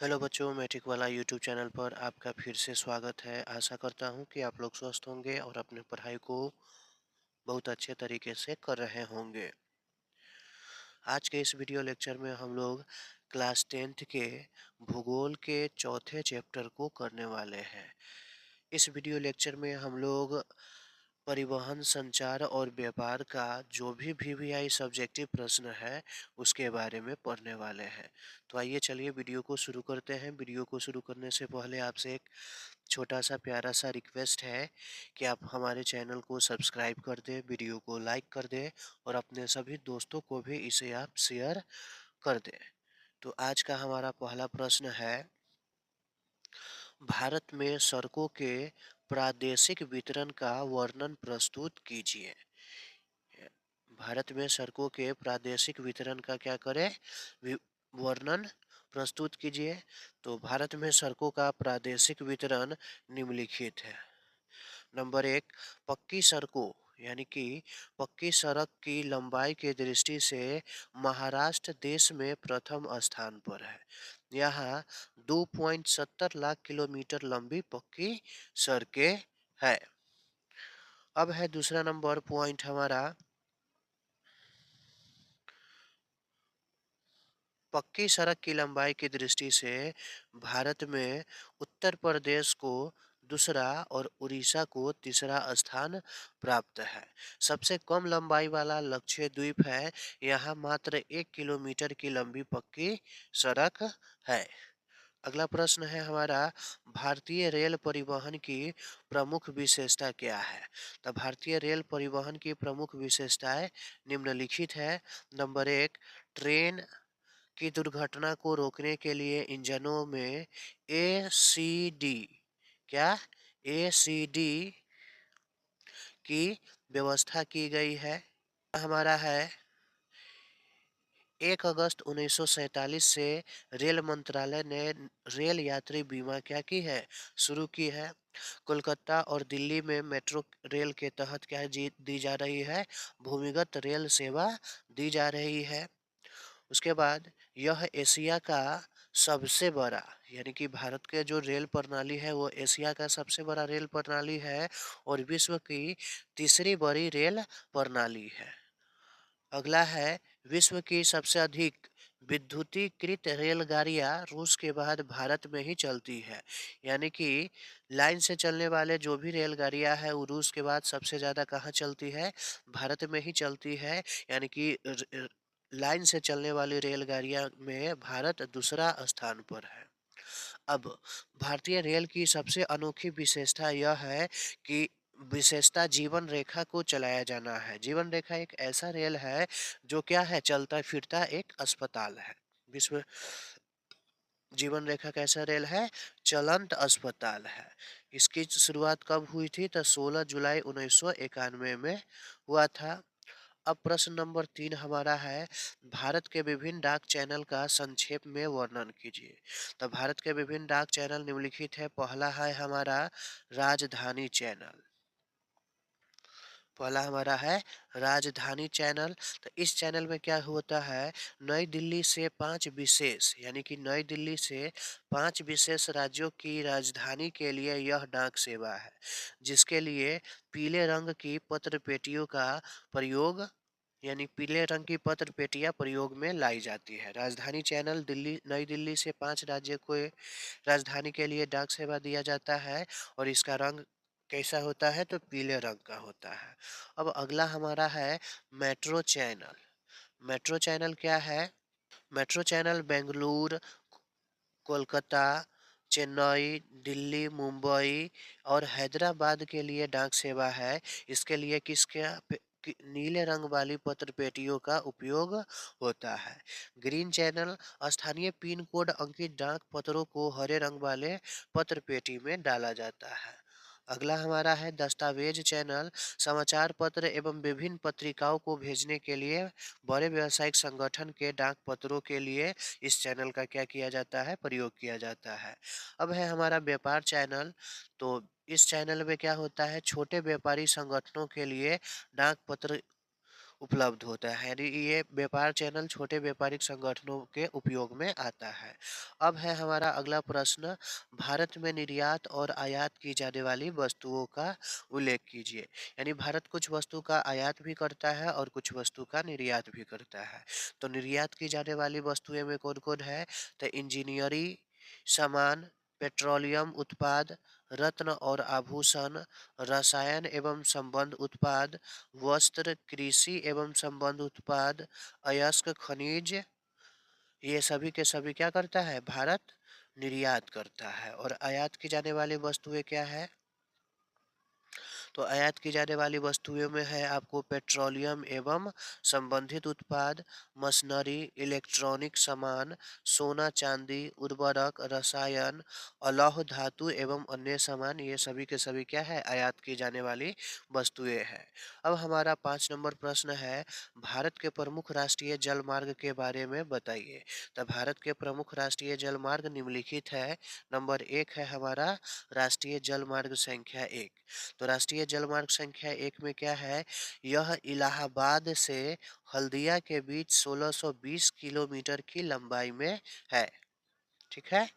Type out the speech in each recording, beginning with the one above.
Hello बच्चों, matric वाला YouTube channel पर आपका फिर से स्वागत है। आशा करता हूँ कि आप लोग स्वस्थ होंगे और अपनी पढ़ाई को बहुत अच्छे तरीके से कर रहे होंगे। आज के इस वीडियो लेक्चर में हम लोग क्लास 10th के भूगोल के चौथे चैप्टर को करने वाले हैं। इस वीडियो लेक्चर में हम लोग परिवहन, संचार और व्यापार का जो भी वीवीआई सब्जेक्टिव प्रश्न है उसके बारे में पढ़ने वाले हैं। तो आइए चलिए वीडियो को शुरू करते हैं। वीडियो को शुरू करने से पहले आपसे एक छोटा सा प्यारा सा रिक्वेस्ट है कि आप हमारे चैनल को सब्सक्राइब कर दें, वीडियो को लाइक कर दें और अपने सभी दोस्तों को भी इसे आप शेयर कर दें। तो आज का हमारा पहला प्रश्न है, भारत में सड़कों के प्रादेशिक वितरण का वर्णन प्रस्तुत कीजिए। भारत में सड़कों के प्रादेशिक वितरण का क्या करें, वर्णन प्रस्तुत कीजिए। तो भारत में सड़कों का प्रादेशिक वितरण निम्नलिखित है। नंबर एक, पक्की सड़कों यानी कि पक्की सड़क की लंबाई की दृष्टि से महाराष्ट्र देश में प्रथम स्थान पर है। यहाँ 2.70 लाख किलोमीटर लंबी पक्की सड़कें है। अब है दूसरा नंबर पॉइंट हमारा, पक्की सड़क की लंबाई की दृष्टि से भारत में उत्तर प्रदेश को दूसरा और उड़ीसा को तीसरा स्थान प्राप्त है। सबसे कम लंबाई वाला लक्षद्वीप है, यहाँ मात्र 1 किलोमीटर की लंबी पक्की सड़क है। अगला प्रश्न है हमारा, भारतीय रेल परिवहन की प्रमुख विशेषता क्या है। तो भारतीय रेल परिवहन की प्रमुख विशेषताएं निम्नलिखित है। नंबर एक, ट्रेन की दुर्घटना को रोकने के लिए इंजनों में एसीडी, क्या, एसीडी की व्यवस्था की गई है। हमारा है, 1 अगस्त 1947 से रेल मंत्रालय ने रेल यात्री बीमा क्या की है, शुरू की है। कोलकाता और दिल्ली में मेट्रो रेल के तहत क्या दी जा रही है, भूमिगत रेल सेवा दी जा रही है। उसके बाद यह एशिया का सबसे बड़ा, यानी कि भारत के जो रेल प्रणाली है वो एशिया का सबसे बड़ा रेल प्रणाली है और विश्व की तीसरी बड़ी रेल प्रणाली है। अगला है, विश्व की सबसे अधिक विद्युतीकृत रेलगाड़ियां रूस के बाद भारत में ही चलती है। यानी कि लाइन से चलने वाले जो भी रेलगाड़ियां हैं वो रूस के बाद सबसे ज़्यादा कहाँ चलती है, भारत में ही चलती है। यानी कि लाइन से चलने वाली रेलगाड़ियां में भारत दूसरा स्थान पर है। अब भारतीय रेल की सबसे अनोखी विशेषता यह है कि विशेषता जीवन रेखा को चलाया जाना है। जीवन रेखा एक ऐसा रेल है जो क्या है, चलता फिरता एक अस्पताल है। विश्व जीवन रेखा कैसा रेल है, चलंत अस्पताल है। इसकी शुरुआत कब हुई थी, तो 16 जुलाई 1991 में हुआ था। अब प्रश्न नंबर 3 हमारा है, भारत के विभिन्न डाक चैनल का संक्षेप में वर्णन कीजिए। तो भारत के विभिन्न डाक चैनल निम्नलिखित है। पहला है हमारा राजधानी चैनल। पहला हमारा है राजधानी चैनल। तो इस चैनल में क्या होता है, नई दिल्ली से 5 विशेष, यानी कि नई दिल्ली से 5 विशेष राज्यों की राजधानी के लिए यह डाक सेवा है, जिसके लिए पीले रंग की पत्र पेटियों का प्रयोग, यानी पीले रंग की पत्र पेटियां प्रयोग में लाई जाती है। राजधानी चैनल दिल्ली, नई दिल्ली से 5 राज्य को राजधानी के लिए डाक सेवा दिया जाता है और इसका रंग कैसा होता है, तो पीले रंग का होता है। अब अगला हमारा है मेट्रो चैनल। मेट्रो चैनल क्या है, मेट्रो चैनल बेंगलुरु, कोलकाता, चेन्नई, दिल्ली, मुंबई और हैदराबाद के लिए डाक सेवा है। इसके लिए नीले रंग वाली पत्र पेटियों का उपयोग होता है। ग्रीन चैनल स्थानीय पिन कोड अंकित डाक पत्रों को हरे रंग वाले पत्र पेटी में डाला जाता है। अगला हमारा है दस्तावेज चैनल, समाचार पत्र एवं विभिन्न पत्रिकाओं को भेजने के लिए बड़े व्यावसायिक संगठन के डाक पत्रों के लिए इस चैनल का क्या किया जाता है, प्रयोग किया जाता है। अब है हमारा व्यापार चैनल। तो इस चैनल में क्या होता है, छोटे व्यापारी संगठनों के लिए डाक पत्र उपलब्ध होता है, यानी ये व्यापार चैनल छोटे व्यापारिक संगठनों के उपयोग में आता है। अब है हमारा अगला प्रश्न, भारत में निर्यात और आयात की जाने वाली वस्तुओं का उल्लेख कीजिए। यानी भारत कुछ वस्तु का आयात भी करता है और कुछ वस्तु का निर्यात भी करता है। तो निर्यात की जाने वाली वस्तुएं में कौन कौन है? तो इंजीनियरी सामान, पेट्रोलियम उत्पाद, रत्न और आभूषण, रसायन एवं संबंध उत्पाद, वस्त्र, कृषि एवं संबंध उत्पाद, अयस्क खनिज, ये सभी के सभी क्या करता है भारत? निर्यात करता है। और आयात की जाने वाली वस्तुएं क्या है? तो आयात की जाने वाली वस्तुओं में है आपको पेट्रोलियम एवं संबंधित उत्पाद, मशीनरी, इलेक्ट्रॉनिक सामान, सोना चांदी, उर्वरक, रसायन, अलौह धातु एवं अन्य सामान, ये सभी के सभी क्या है? आयात की जाने वाली वस्तुएं हैं। अब हमारा 5 नंबर प्रश्न है, भारत के प्रमुख राष्ट्रीय जल मार्ग के बारे में बताइए। तो भारत के प्रमुख राष्ट्रीय जल मार्ग निम्नलिखित है। नंबर 1 है हमारा राष्ट्रीय जल मार्ग संख्या 1। तो राष्ट्रीय जलमार्ग संख्या 1 में क्या है? यह इलाहाबाद से हल्दिया के बीच 1620 किलोमीटर की लंबाई में है। ठीक है।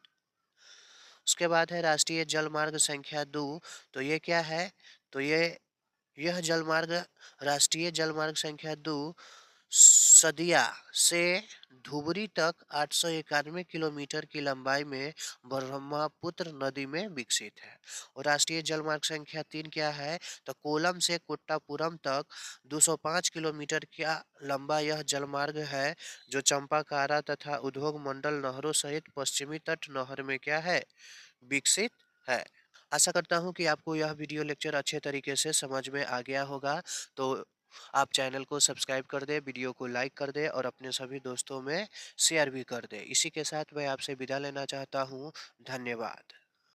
उसके बाद है राष्ट्रीय जलमार्ग संख्या 2। तो ये क्या है? तो यह जलमार्ग, राष्ट्रीय जलमार्ग संख्या 2 सदिया से धुबरी तक 891 किलोमीटर की लंबाई में ब्रह्मपुत्र नदी में विकसित है। और राष्ट्रीय जलमार्ग संख्या 3 क्या है? तो कोलम से कोट्टापुरम तक 205 किलोमीटर का लंबा यह जलमार्ग है, जो चंपाकारा तथा उद्योग मंडल नहरों सहित पश्चिमी तट नहर में क्या है? विकसित है। आशा करता हूँ कि आपको यह वीडियो लेक्चर अच्छे तरीके से समझ में आ गया होगा। तो आप चैनल को सब्सक्राइब कर दें, वीडियो को लाइक कर दें और अपने सभी दोस्तों में शेयर भी कर दें। इसी के साथ मैं आपसे विदा लेना चाहता हूँ। धन्यवाद।